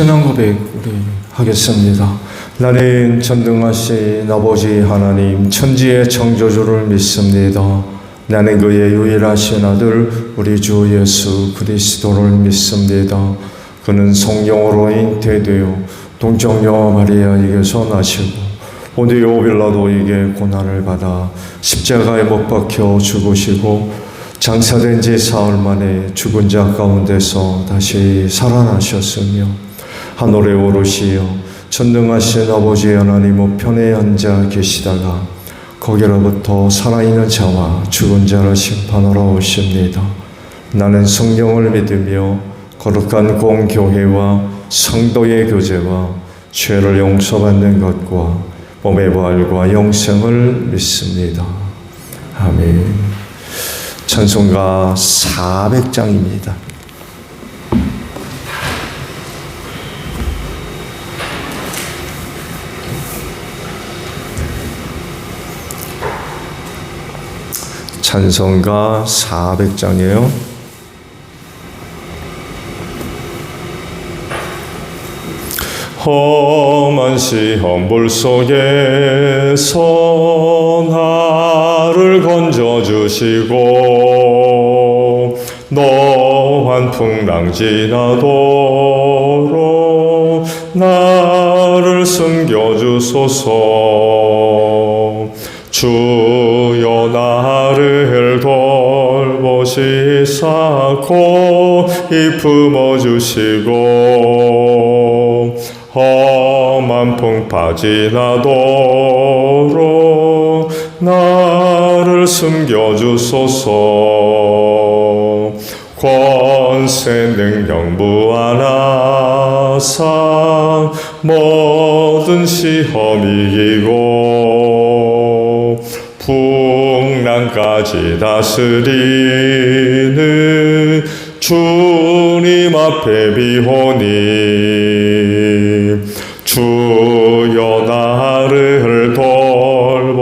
신앙 고백 우리 하겠습니다. 나는 전능하신 아버지 하나님 천지의 창조주를 믿습니다. 나는 그의 유일하신 아들 우리 주 예수 그리스도를 믿습니다. 그는 성령으로 잉태되어 동정녀 마리아에게서 나시고 본디오 빌라도에게 고난을 받아 십자가에 못 박혀 죽으시고 장사된 지 사흘 만에 죽은 자 가운데서 다시 살아나셨으며 하늘에 오르시어 전능하신 아버지 하나님 우편에 앉아 계시다가 거기로부터 살아있는 자와 죽은 자를 심판하러 오십니다. 나는 성령을 믿으며 거룩한 공교회와 성도의 교제와 죄를 용서받는 것과 몸의 부활과 영생을 믿습니다. 아멘. 찬송가 400장입니다. 찬송가 400장이에요. 험한 시험불 속에서 나를 건져주시고 노한 풍랑 지나도록 나를 숨겨주소서. 주여 나를 돌보시사 고이 품어주시고 험한 풍파 지나도록 나를 숨겨주소서. 권세 능력 무한하사 모든 시험 이기고 풍랑까지 다스리는 주님 앞에 비오니 주여 나를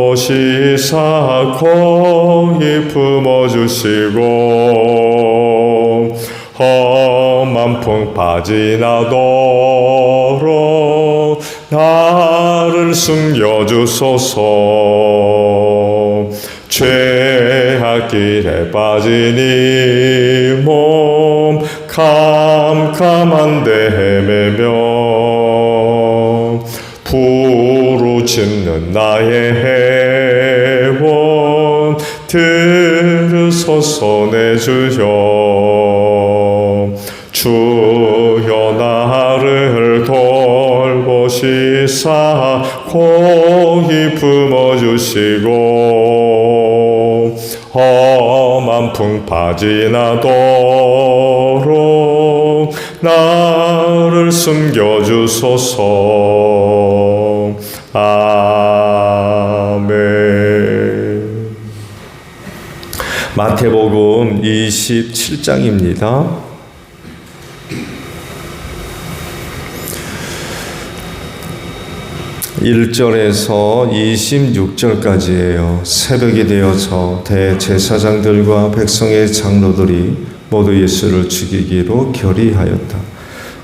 돌보시사 고이 품어주시고 험한 풍파 지나도록 나를 숨겨주소서. 죄악길에 빠진 이 몸 캄캄한데 헤매며 부르짖는 나의 해원 들으소서 내 주여. 주여 나를 돌보시사 고이 품어주시고 험한 풍파 지나도록 나를 숨겨주소서. 아멘. 마태복음 27장입니다. 1절에서 26절까지예요. 새벽이 되어서 대제사장들과 백성의 장로들이 모두 예수를 죽이기로 결의하였다.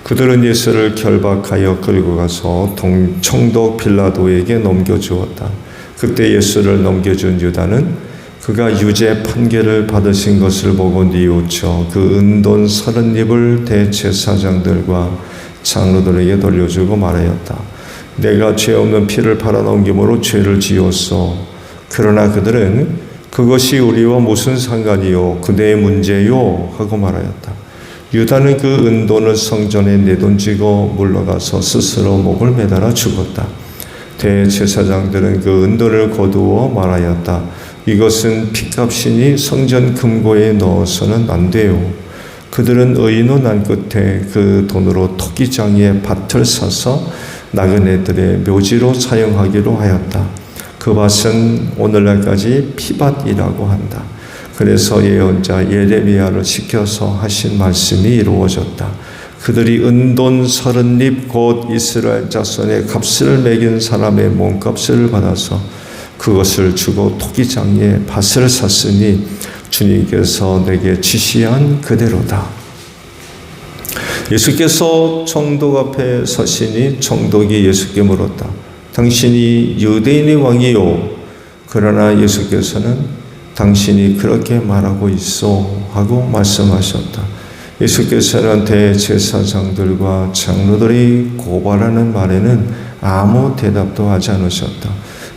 그들은 예수를 결박하여 끌고 가서 총독 빌라도에게 넘겨주었다. 그때 예수를 넘겨준 유다는 그가 유죄 판결을 받으신 것을 보고 뉘우쳐 그 은돈 30립을 대제사장들과 장로들에게 돌려주고 말하였다. 내가 죄 없는 피를 팔아넘김으로 죄를 지었소. 그러나 그들은 그것이 우리와 무슨 상관이요 그대의 문제요 하고 말하였다. 유다는 그 은돈을 성전에 내던지고 물러가서 스스로 목을 매달아 죽었다. 대제사장들은 그 은돈을 거두어 말하였다. 이것은 피값이니 성전 금고에 넣어서는 안 돼요. 그들은 의논한 끝에 그 돈으로 토기장에 밭을 사서 나그네들의 묘지로 사용하기로 하였다. 그 밭은 오늘날까지 피밭이라고 한다. 그래서 예언자 예레미야를 시켜서 하신 말씀이 이루어졌다. 그들이 은돈 30립 곧 이스라엘 자손의 값을 매긴 사람의 몸값을 받아서 그것을 주고 토기장에 밭을 샀으니 주님께서 내게 지시한 그대로다. 예수께서 총독 앞에 서시니 총독이 예수께 물었다. 당신이 유대인의 왕이요? 그러나 예수께서는 당신이 그렇게 말하고 있어 하고 말씀하셨다. 예수께서는 대제사장들과 장로들이 고발하는 말에는 아무 대답도 하지 않으셨다.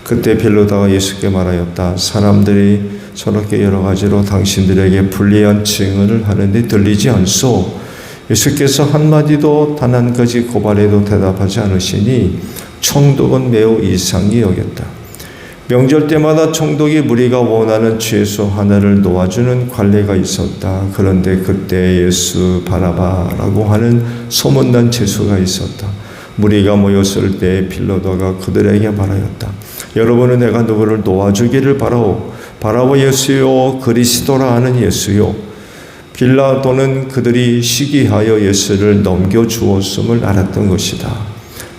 그때 빌라도가 예수께 말하였다. 사람들이 저렇게 여러 가지로 당신들에게 불리한 증언을 하는데 들리지 않소? 예수께서 한마디도 단 한 가지 고발에도 대답하지 않으시니 총독은 매우 이상히 여겼다. 명절 때마다 총독이 무리가 원하는 죄수 하나를 놓아주는 관례가 있었다. 그런데 그때 예수 바라바라고 하는 소문난 죄수가 있었다. 무리가 모였을 때 빌라도가 그들에게 말하였다. 여러분은 내가 누구를 놓아주기를 바라오. 바라오 예수요, 그리스도라 하는 예수요. 빌라도는 그들이 시기하여 예수를 넘겨주었음을 알았던 것이다.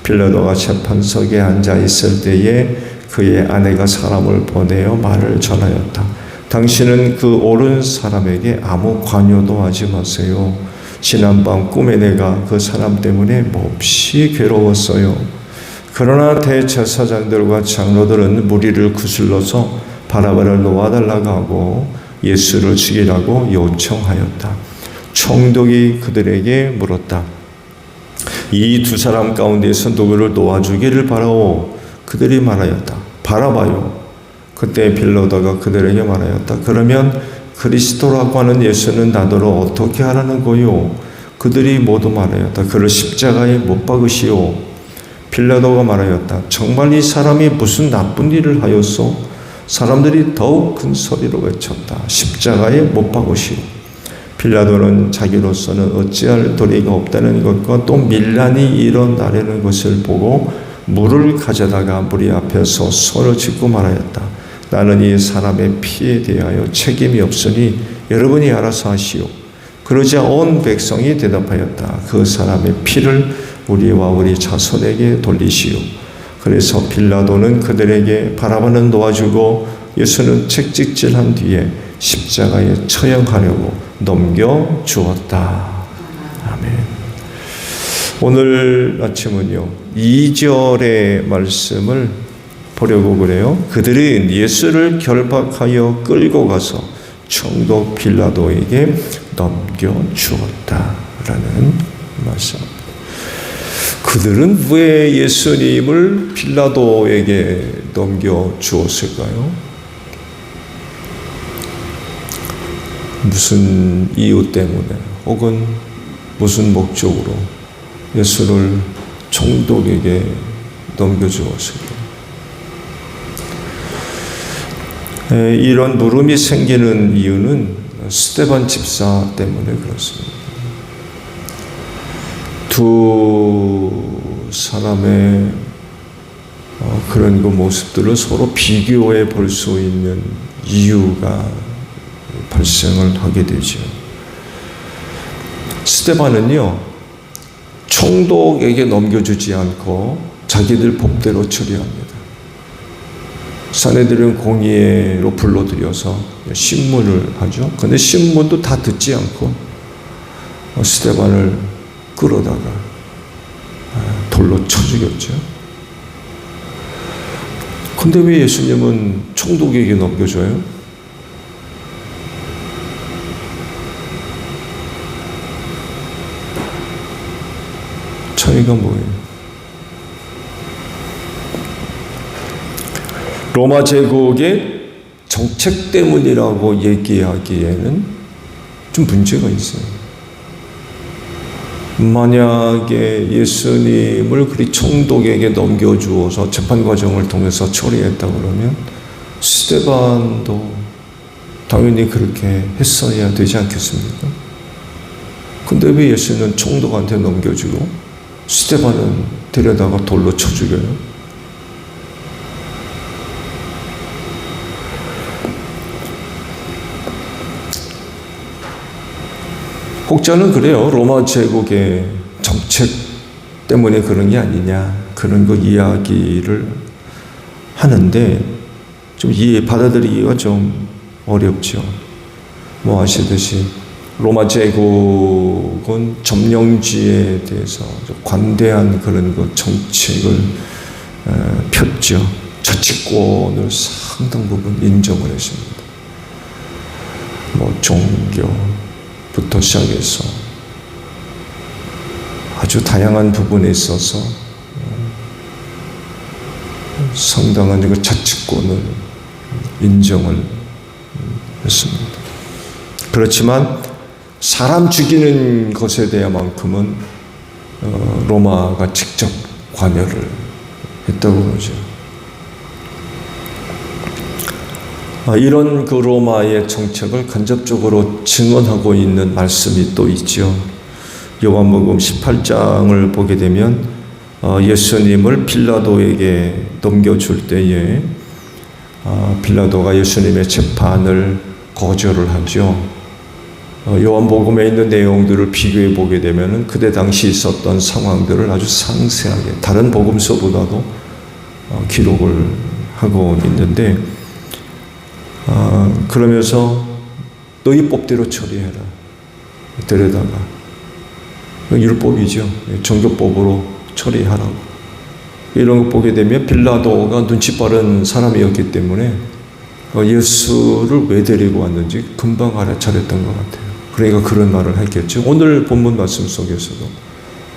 빌라도가 재판석에 앉아 있을 때에 그의 아내가 사람을 보내어 말을 전하였다. 당신은 그 옳은 사람에게 아무 관여도 하지 마세요. 지난밤 꿈에 내가 그 사람 때문에 몹시 괴로웠어요. 그러나 대제사장들과 장로들은 무리를 구슬러서 바라바를 놓아달라고 하고 예수를 죽이라고 요청하였다. 총독이 그들에게 물었다. 이 두 사람 가운데서 누구를 놓아주기를 바라오. 그들이 말하였다. 바라바요. 그때 빌라도가 그들에게 말하였다. 그러면 그리스도라고 하는 예수는 나더러 어떻게 하라는 거요? 그들이 모두 말하였다. 그를 십자가에 못 박으시오. 빌라도가 말하였다. 정말 이 사람이 무슨 나쁜 일을 하였소? 사람들이 더욱 큰 소리로 외쳤다. 십자가에 못 박으시오. 빌라도는 자기로서는 어찌할 도리가 없다는 것과 또 밀란이 일어나려는 것을 보고 물을 가져다가 무리 앞에서 손을 짚고 말하였다. 나는 이 사람의 피에 대하여 책임이 없으니 여러분이 알아서 하시오. 그러자 온 백성이 대답하였다. 그 사람의 피를 우리와 우리 자손에게 돌리시오. 그래서 빌라도는 그들에게 바라바는 놓아주고 예수는 채찍질한 뒤에 십자가에 처형하려고 넘겨주었다. 아멘. 오늘 아침은요 2절의 말씀을 보려고 그래요. 그들은 예수를 결박하여 끌고 가서 총독 빌라도에게 넘겨주었다라는 말씀. 그들은 왜 예수님을 빌라도에게 넘겨주었을까요? 무슨 이유 때문에 혹은 무슨 목적으로 예수를 총독에게 넘겨주었을까요? 이런 물음이 생기는 이유는 스데반 집사 때문에 그렇습니다. 두 사람의 그런 그 모습들을 서로 비교해 볼 수 있는 이유가 발생을 하게 되죠. 스데반은요 총독에게 넘겨주지 않고 자기들 법대로 처리합니다. 사내들은 공의회로 불러들여서 신문을 하죠. 근데 신문도 다 듣지 않고 스데반을 끌어다가 돌로 쳐 죽였죠. 근데 왜 예수님은 총독에게 넘겨줘요? 차이가 뭐예요? 로마 제국의 정책 때문이라고 얘기하기에는 좀 문제가 있어요. 만약에 예수님을 그리 총독에게 넘겨주어서 재판 과정을 통해서 처리했다 그러면 스데반도 당연히 그렇게 했어야 되지 않겠습니까? 근데 왜 예수는 총독한테 넘겨주고 스데반은 데려다가 돌로 쳐 죽여요? 혹자는 그래요. 로마 제국의 정책 때문에 그런 게 아니냐 그런 거 이야기를 하는데 좀 받아들이기가 좀 어렵죠. 뭐 아시듯이 로마 제국은 점령지에 대해서 관대한 그런 그 정책을 폈죠. 자치권을 상당 부분 인정을 했습니다. 뭐 종교부터 시작해서 아주 다양한 부분에 있어서 상당한 그 자치권을 인정을 했습니다. 그렇지만 사람 죽이는 것에 대해만큼은 로마가 직접 관여를 했다고 그러죠. 이런 그 로마의 정책을 간접적으로 증언하고 있는 말씀이 또 있죠. 요한복음 18장을 보게 되면 예수님을 빌라도에게 넘겨줄 때에 빌라도가 예수님의 재판을 거절을 하죠. 요한복음에 있는 내용들을 비교해 보게 되면 그때 당시 있었던 상황들을 아주 상세하게 다른 복음서보다도 기록을 하고 있는데, 그러면서 너희 법대로 처리해라. 데려다가 율법이죠. 종교법으로 처리하라고. 이런 거 보게 되면 빌라도가 눈치 빠른 사람이었기 때문에 예수를 왜 데리고 왔는지 금방 알아차렸던 것 같아요. 그러니까 그런 말을 했겠죠. 오늘 본문 말씀 속에서도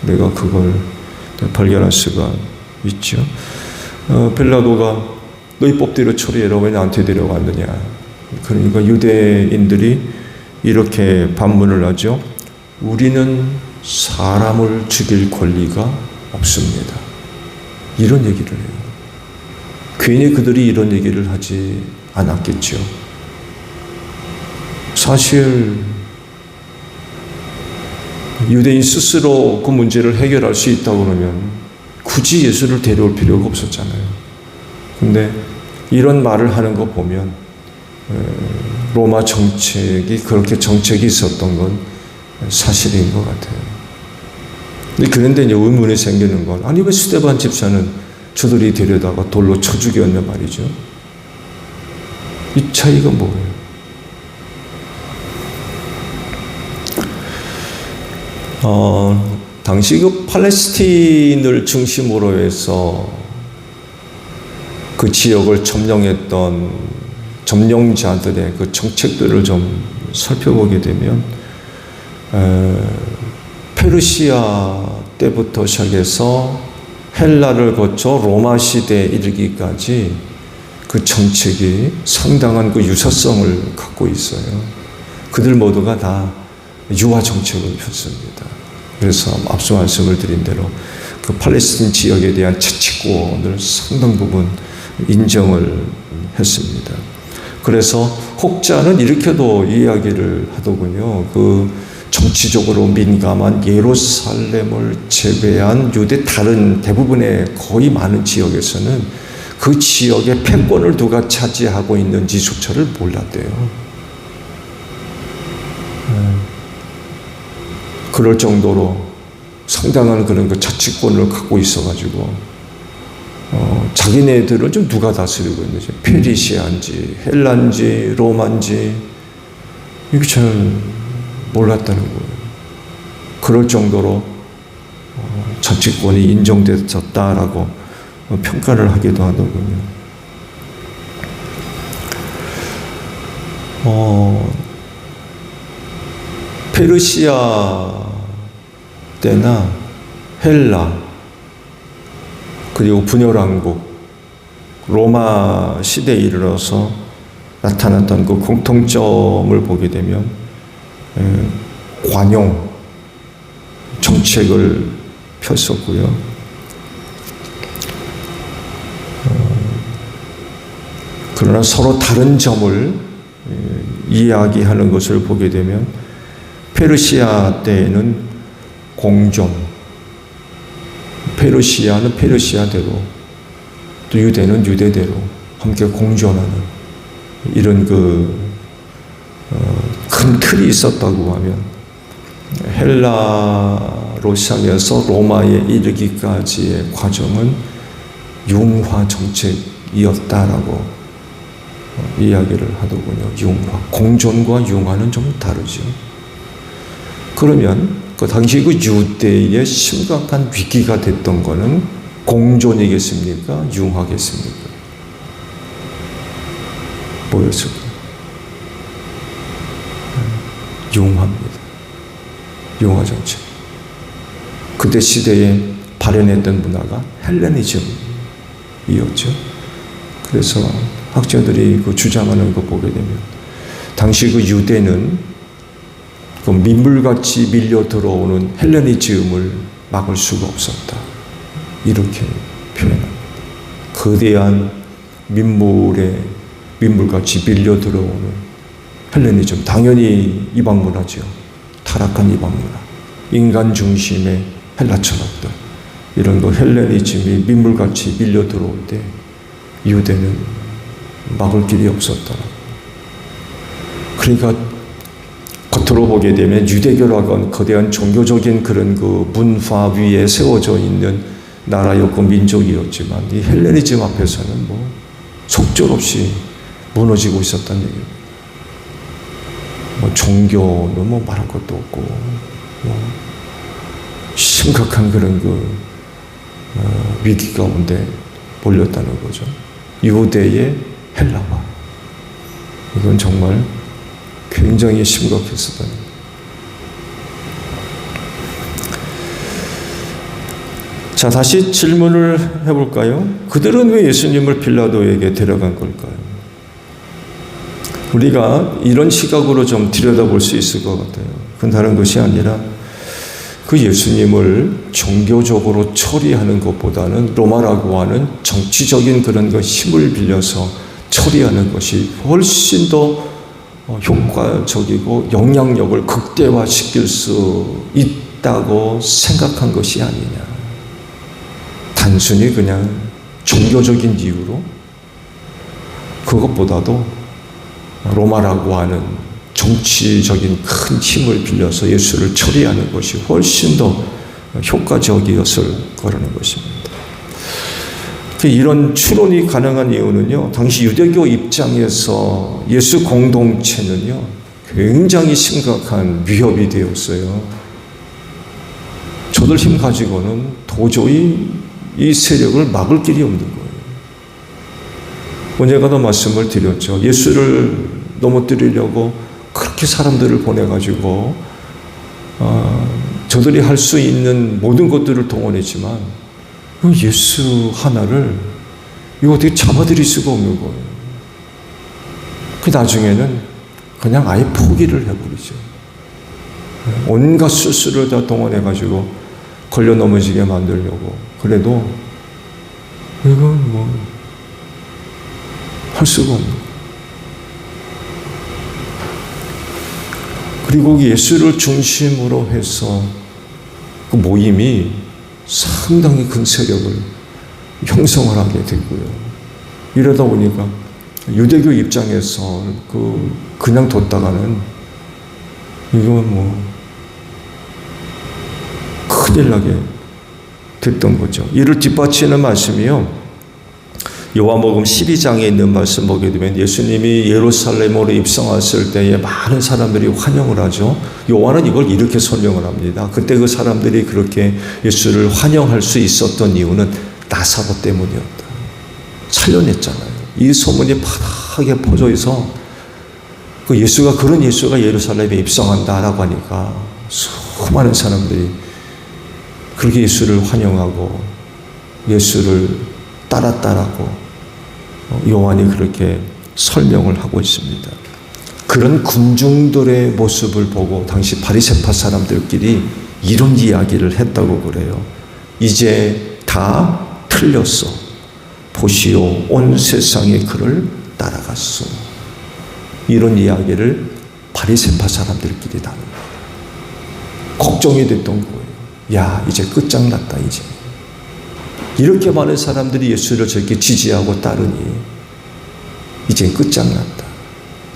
우리가 그걸 발견할 수가 있죠. 빌라도가 너희 법대로 처리해라. 왜 나한테 데려왔느냐. 그러니까 유대인들이 이렇게 반문을 하죠. 우리는 사람을 죽일 권리가 없습니다. 이런 얘기를 해요. 괜히 그들이 이런 얘기를 하지 않았겠죠. 사실 유대인 스스로 그 문제를 해결할 수 있다고 그러면 굳이 예수를 데려올 필요가 없었잖아요. 근데 이런 말을 하는 거 보면 로마 정책이 그렇게 정책이 있었던 건 사실인 것 같아요. 그런데 이제 의문이 생기는 건, 아니 왜 스데반 집사는 저들이 데려다가 돌로 쳐 죽였냐 말이죠. 이 차이가 뭐예요? 당시 그 팔레스틴을 중심으로 해서 그 지역을 점령했던 점령자들의 그 정책들을 좀 살펴보게 되면 페르시아 때부터 시작해서 헬라를 거쳐 로마 시대에 이르기까지 그 정책이 상당한 그 유사성을 갖고 있어요. 그들 모두가 다 유화 정책을 폈습니다. 그래서 앞서 말씀을 드린 대로 그 팔레스틴 지역에 대한 자치권을 상당 부분 인정을 했습니다. 그래서 혹자는 이렇게도 이야기를 하더군요. 그 정치적으로 민감한 예루살렘을 제외한 유대 다른 대부분의 거의 많은 지역에서는 그 지역의 패권을 누가 차지하고 있는지조차를 몰랐대요. 그럴 정도로 상당한 그런 그 자치권을 갖고 있어가지고 자기네들을 좀 누가 다스리고 있는지, 페르시아인지 헬라인지 로마인지 이게 잘 몰랐다는 거예요. 그럴 정도로 자치권이 인정됐었다라고 평가를 하기도 하더군요. 페르시아 때나 헬라 그리고 분열왕국 로마 시대에 이르러서 나타났던 그 공통점을 보게 되면 관용 정책을 폈었고요. 그러나 서로 다른 점을 이야기하는 것을 보게 되면 페르시아 때에는 공존, 페르시아는 페르시아대로 또 유대는 유대대로 함께 공존하는 이런 큰 틀이 있었다고 하면, 헬라로 시작해서 로마에 이르기까지의 과정은 융화 정책이었다라고 이야기를 하더군요. 융화, 공존과 융화는 좀 다르죠. 그러면 그 당시 그 유대의 심각한 위기가 됐던 거는 공존이겠습니까? 융화겠습니까? 뭐였을까요? 융화입니다. 융화 정책. 그때 시대에 발현했던 문화가 헬레니즘이었죠. 그래서 학자들이 그 주장하는 거 보게 되면 당시 그 유대는 그 민물같이 밀려 들어오는 헬레니즘을 막을 수가 없었다. 이렇게 표현합니다. 거대한 민물같이 밀려 들어오는 헬레니즘, 당연히 이방 문화죠. 타락한 이방 문화, 인간 중심의 헬라 철학들, 이런 거 헬레니즘이 민물같이 밀려 들어올 때 유대는 막을 길이 없었다. 그러니까 겉으로 보게 되면 유대교라고 거대한 종교적인 그런 그 문화 위에 세워져 있는 나라였고 민족이었지만 이 헬레니즘 앞에서는 뭐 속절없이 무너지고 있었다는 얘기예요. 뭐 종교는 뭐 말할 것도 없고 뭐 심각한 그런 그 위기 가운데 몰렸다는 거죠. 유대의 헬라화. 이건 정말 굉장히 심각했었다는 거예요. 자, 다시 질문을 해볼까요? 그들은 왜 예수님을 빌라도에게 데려간 걸까요? 우리가 이런 시각으로 좀 들여다볼 수 있을 것 같아요. 그건 다른 것이 아니라 그 예수님을 종교적으로 처리하는 것보다는 로마라고 하는 정치적인 그런 것 힘을 빌려서 처리하는 것이 훨씬 더 효과적이고 영향력을 극대화시킬 수 있다고 생각한 것이 아니냐. 단순히 그냥 종교적인 이유로 그것보다도 로마라고 하는 정치적인 큰 힘을 빌려서 예수를 처리하는 것이 훨씬 더 효과적이었을 거라는 것입니다. 이런 추론이 가능한 이유는요, 당시 유대교 입장에서 예수 공동체는요, 굉장히 심각한 위협이 되었어요. 저들 힘 가지고는 도저히 이 세력을 막을 길이 없는 거예요. 언젠가도 말씀을 드렸죠. 예수를 넘어뜨리려고 그렇게 사람들을 보내가지고 저들이 할 수 있는 모든 것들을 동원했지만 예수 하나를 이거 어떻게 잡아들일 수가 없는 거예요. 그 나중에는 그냥 아예 포기를 해버리죠. 온갖 수술을 다 동원해가지고 걸려 넘어지게 만들려고. 그래도 이건 뭐 할 수가 없는 거예요. 그리고 예수를 중심으로 해서 그 모임이 상당히 큰 세력을 형성을 하게 됐고요. 이러다 보니까 유대교 입장에서 그냥 뒀다가는 이건 뭐 큰일 나게 됐던 거죠. 이를 뒷받치는 말씀이요. 요한복음 12장에 있는 말씀 보게 되면 예수님이 예루살렘으로 입성했을 때에 많은 사람들이 환영을 하죠. 요한은 이걸 이렇게 설명을 합니다. 그때 그 사람들이 그렇게 예수를 환영할 수 있었던 이유는 나사로 때문이었다. 살려냈잖아요. 이 소문이 파닥하게 퍼져 있어 그 예수가 그런 예수가 예루살렘에 입성한다라고 하니까 수많은 사람들이 그렇게 예수를 환영하고 예수를 따랐다라고 요한이 그렇게 설명을 하고 있습니다. 그런 군중들의 모습을 보고 당시 바리새파 사람들끼리 이런 이야기를 했다고 그래요. 이제 다 틀렸어. 보시오, 온 세상이 그를 따라갔어. 이런 이야기를 바리새파 사람들끼리 나누는 거예요. 걱정이 됐던 거예요. 야, 이제 끝장났다 이제. 이렇게 많은 사람들이 예수를 저렇게 지지하고 따르니 이제 끝장났다.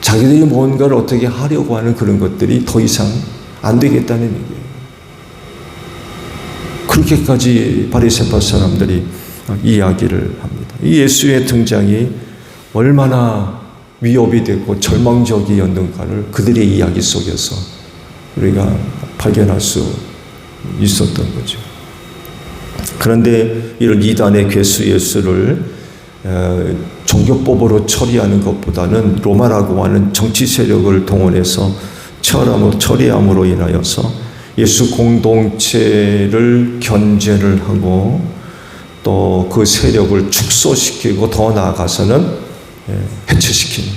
자기들이 뭔가를 어떻게 하려고 하는 그런 것들이 더 이상 안 되겠다는 얘기예요. 그렇게까지 바리새파 사람들이 이야기를 합니다. 이 예수의 등장이 얼마나 위협이 되고 절망적이었는가를 그들의 이야기 속에서 우리가 발견할 수 있었던 거죠. 그런데 이런 이단의 괴수 예수를 종교법으로 처리하는 것보다는 로마라고 하는 정치 세력을 동원해서 처리함으로 인하여서 예수 공동체를 견제를 하고 또 그 세력을 축소시키고 더 나아가서는 해체시키는,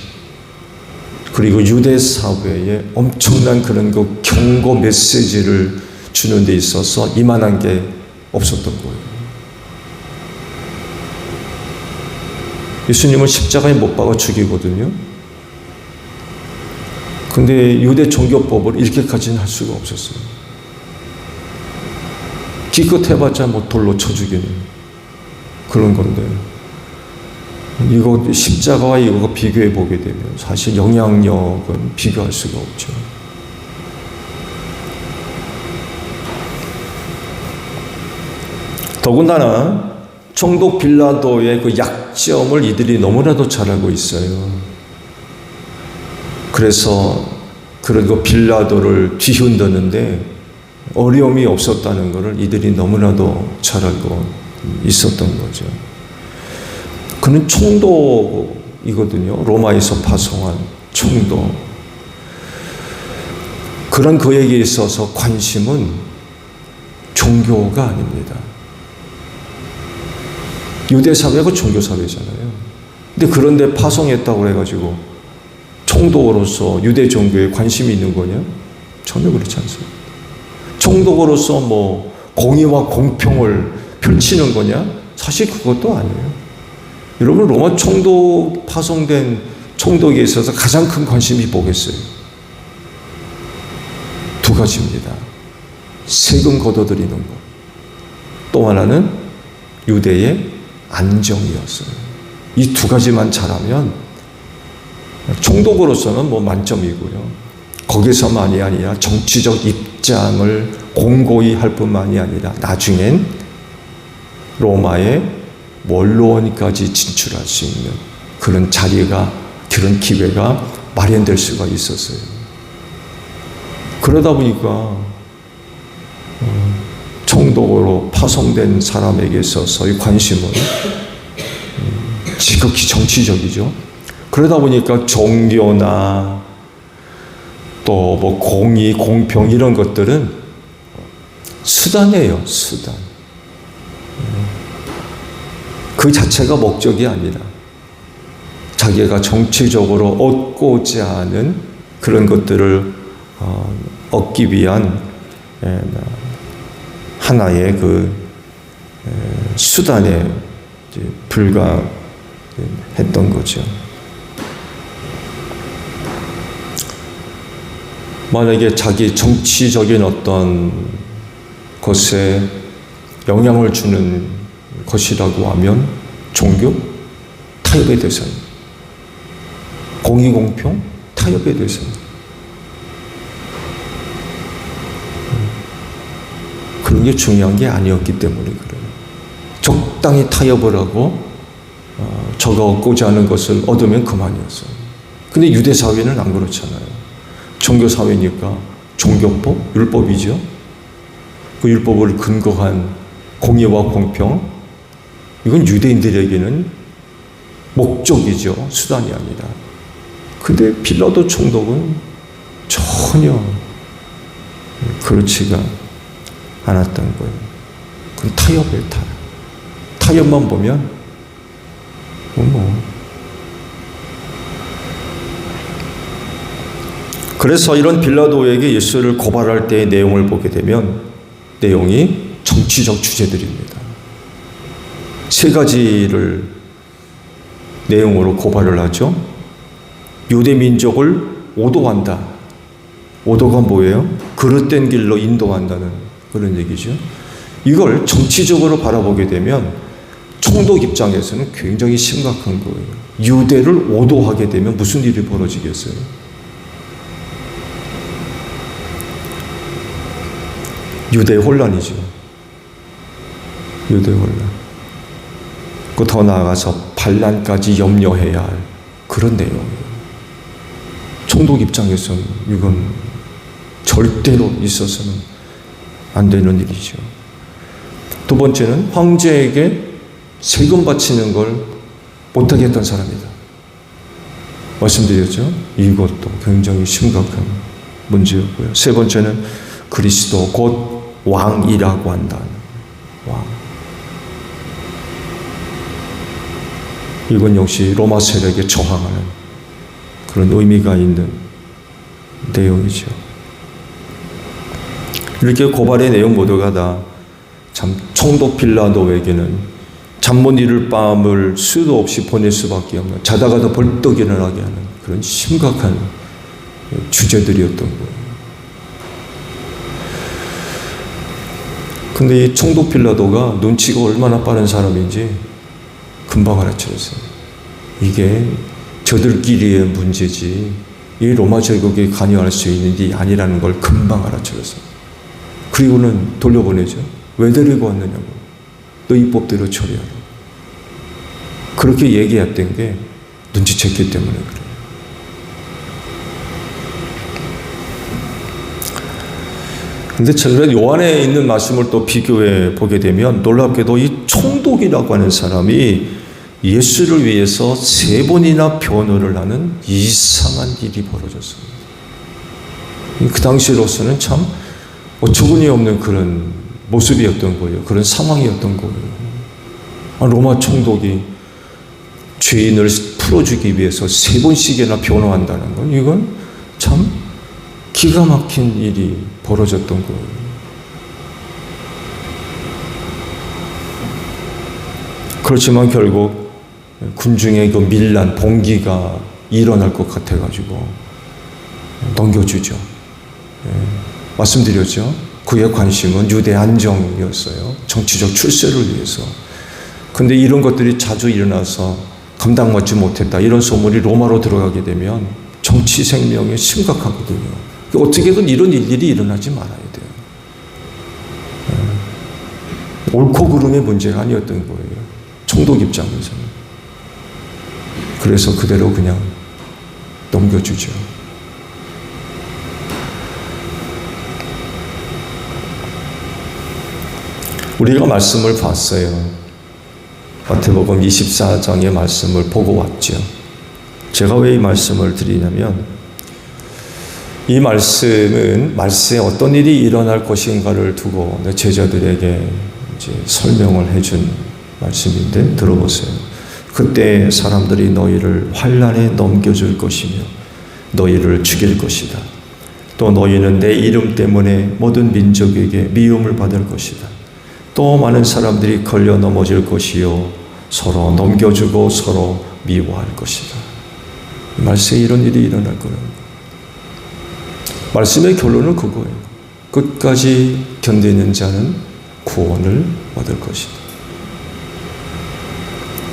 그리고 유대 사회에 엄청난 그런 그 경고 메시지를 주는 데 있어서 이만한 게 없었던 거예요. 예수님을 십자가에 못 박아 죽이거든요. 근데 유대 종교법을 이렇게까지는 할 수가 없었어요. 기껏 해봤자 뭐 돌로 쳐 죽이는 그런 건데, 이거 십자가와 이거가 비교해 보게 되면 사실 영향력은 비교할 수가 없죠. 더군다나 총독 빌라도의 그 약점을 이들이 너무나도 잘 알고 있어요. 그래서 그런 그 빌라도를 뒤흔드는데 어려움이 없었다는 것을 이들이 너무나도 잘 알고 있었던 거죠. 그는 총독이거든요. 로마에서 파송한 총독. 그런 그에게 있어서 관심은 종교가 아닙니다. 유대 사회가 종교 사회잖아요. 근데 그런데 파송했다고 해가지고 총독으로서 유대 종교에 관심이 있는 거냐? 전혀 그렇지 않습니다. 총독으로서 뭐 공의와 공평을 펼치는 거냐? 사실 그것도 아니에요. 여러분, 로마 총독 파송된 총독에 있어서 가장 큰 관심이 뭐겠어요? 두 가지입니다. 세금 걷어들이는 것. 또 하나는 유대의 안정이었어요. 이 두 가지만 잘하면 총독으로서는 뭐 만점이고요. 거기서만이 아니라 정치적 입장을 공고히 할 뿐만이 아니라 나중엔 로마의 원로원까지 진출할 수 있는 그런 자리가, 그런 기회가 마련될 수가 있었어요. 그러다 보니까 총독으로 파송된 사람에게 있어서의 관심은 지극히 정치적이죠. 그러다 보니까 종교나 또 뭐 공의, 공평 이런 것들은 수단이에요, 수단. 그 자체가 목적이 아니라 자기가 정치적으로 얻고자 하는 그런 것들을 얻기 위한 하나의 그 수단에 불과했던 거죠. 만약에 자기 정치적인 어떤 것에 영향을 주는 것이라고 하면 종교? 타협의 대상. 공의공평? 타협의 대상. 그런 게 중요한 게 아니었기 때문에 그래요. 적당히 타협을 하고 저가 얻고자 하는 것을 얻으면 그만이었어요. 근데 유대 사회는 안 그렇잖아요. 종교 사회니까 종교법, 율법이죠. 그 율법을 근거한 공의와 공평, 이건 유대인들에게는 목적이죠. 수단이 아니라. 근데 빌라도 총독은 전혀 그렇지가 않았던 거예요. 그건 타협이에요, 타협. 타협만 보면 그래서 이런 빌라도에게 예수를 고발할 때의 내용을 보게 되면 내용이 정치적 주제들입니다. 세 가지를 내용으로 고발을 하죠. 유대 민족을 오도한다. 오도가 뭐예요? 그릇된 길로 인도한다는 그런 얘기죠. 이걸 정치적으로 바라보게 되면 총독 입장에서는 굉장히 심각한 거예요. 유대를 오도하게 되면 무슨 일이 벌어지겠어요? 유대 혼란이죠. 유대 혼란. 그 더 나아가서 반란까지 염려해야 할 그런 내용이에요. 총독 입장에서는 이건 절대로 있어서는 안 되는 일이죠. 두 번째는 황제에게 세금 바치는 걸 못하게 했던 사람이다. 말씀드렸죠? 이것도 굉장히 심각한 문제였고요. 세 번째는 그리스도 곧 왕이라고 한다는 왕. 이건 역시 로마 세력에 저항하는 그런 의미가 있는 내용이죠. 이렇게 고발의 내용 모두가 다 참 총독 빌라도에게는 잠 못 이룰 밤을 수도 없이 보낼 수밖에 없는, 자다가도 벌떡 일어나게 하는 그런 심각한 주제들이었던 거예요. 근데 이 총독 빌라도가 눈치가 얼마나 빠른 사람인지 금방 알아차렸어요. 이게 저들끼리의 문제지 이 로마 제국에 관여할 수 있는 일이 아니라는 걸 금방 알아차렸어요. 그리고는 돌려보내죠. 왜 데리고 왔느냐고. 너 이 법대로 처리하라. 그렇게 얘기했던 게 눈치챘기 때문에 그래요. 근데 저는 요한에 있는 말씀을 또 비교해 보게 되면 놀랍게도 이 총독이라고 하는 사람이 예수를 위해서 3번이나 변호를 하는 이상한 일이 벌어졌습니다. 그 당시로서는 참 어처구니 없는 그런 모습이었던 거예요. 그런 상황이었던 거예요. 로마 총독이 죄인을 풀어주기 위해서 3번씩이나 변호한다는 건 이건 참 기가 막힌 일이 벌어졌던 거예요. 그렇지만 결국 군중의 그 밀란, 봉기가 일어날 것 같아가지고 넘겨주죠. 말씀드렸죠. 그의 관심은 유대 안정이었어요. 정치적 출세를 위해서. 근데 이런 것들이 자주 일어나서 감당받지 못했다. 이런 소문이 로마로 들어가게 되면 정치 생명에 심각하거든요. 어떻게든 이런 일들이 일어나지 말아야 돼요. 옳고 그름의 문제가 아니었던 거예요. 총독 입장에서는. 그래서 그대로 그냥 넘겨주죠. 우리가 말씀을 봤어요. 마태복음 24장의 말씀을 보고 왔죠. 제가 왜 이 말씀을 드리냐면 이 말씀은 말세에 어떤 일이 일어날 것인가를 두고 제자들에게 이제 설명을 해준 말씀인데 들어보세요. 그때 사람들이 너희를 환난에 넘겨줄 것이며 너희를 죽일 것이다. 또 너희는 내 이름 때문에 모든 민족에게 미움을 받을 것이다. 또 많은 사람들이 걸려 넘어질 것이요 서로 넘겨주고 서로 미워할 것이다. 말세에 이런 일이 일어날 거라는 거예요. 말씀의 결론은 그거예요. 끝까지 견디는 자는 구원을 얻을 것이다.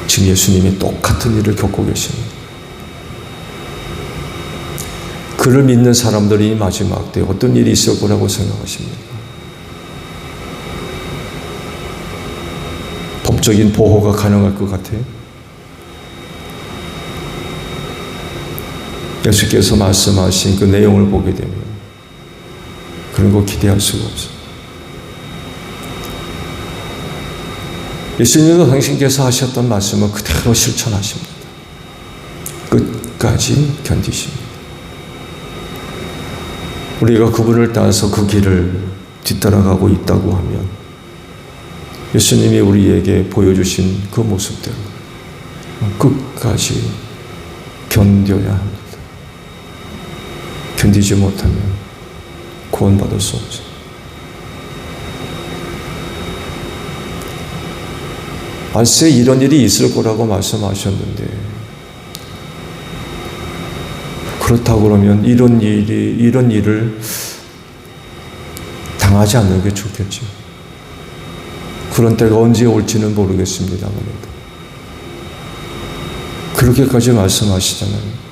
지금 예수님이 똑같은 일을 겪고 계십니다. 그를 믿는 사람들이 마지막 때 어떤 일이 있을 거라고 생각하십니까? 법적인 보호가 가능할 것 같아요? 예수께서 말씀하신 그 내용을 보게 되면 그런 거 기대할 수가 없어요. 예수님도 당신께서 하셨던 말씀을 그대로 실천하십니다. 끝까지 견디십니다. 우리가 그분을 따라서 그 길을 뒤따라가고 있다고 하면 예수님이 우리에게 보여주신 그 모습대로 끝까지 견뎌야 합니다. 견디지 못하면 구원받을 수 없어요. 말세에 이런 일이 있을 거라고 말씀하셨는데 그렇다고 그러면 이런 일을 당하지 않는 게 좋겠죠. 그런 때가 언제 올지는 모르겠습니다만 그렇게까지 말씀하시잖아요.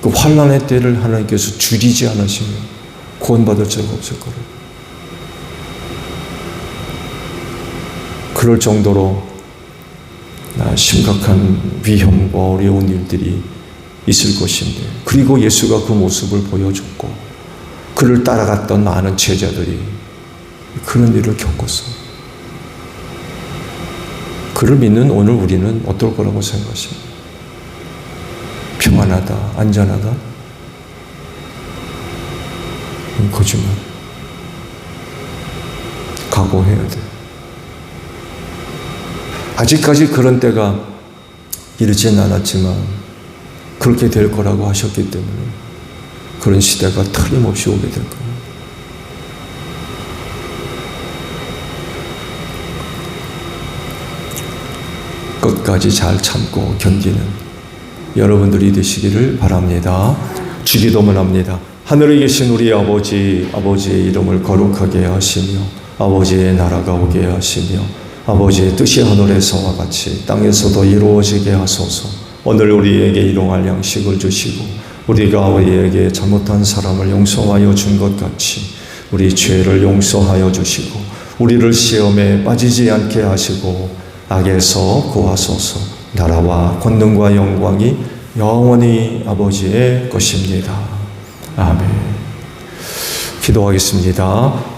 그 환난의 때를 하나님께서 줄이지 않으시면 구원받을 자가 없을 거라고. 그럴 정도로 심각한 위험과 어려운 일들이 있을 것인데 그리고 예수가 그 모습을 보여줬고 그를 따라갔던 많은 제자들이 그런 일을 겪었어. 그를 믿는 오늘 우리는 어떨 거라고 생각하십니까? 평안하다, 안전하다? 거짓말. 각오해야 돼. 아직까지 그런 때가 이르진 않았지만 그렇게 될 거라고 하셨기 때문에 그런 시대가 틀림없이 오게 될 거예요. 끝까지 잘 참고 견디는 여러분들이 되시기를 바랍니다. 주기도문 합니다. 하늘에 계신 우리 아버지, 아버지의 이름을 거룩하게 하시며 아버지의 나라가 오게 하시며 아버지의 뜻이 하늘에서와 같이 땅에서도 이루어지게 하소서. 오늘 우리에게 일용할 양식을 주시고 우리가 우리에게 잘못한 사람을 용서하여 준 것 같이 우리 죄를 용서하여 주시고 우리를 시험에 빠지지 않게 하시고 악에서 구하소서. 나라와 권능과 영광이 영원히 아버지의 것입니다. 아멘. 기도하겠습니다.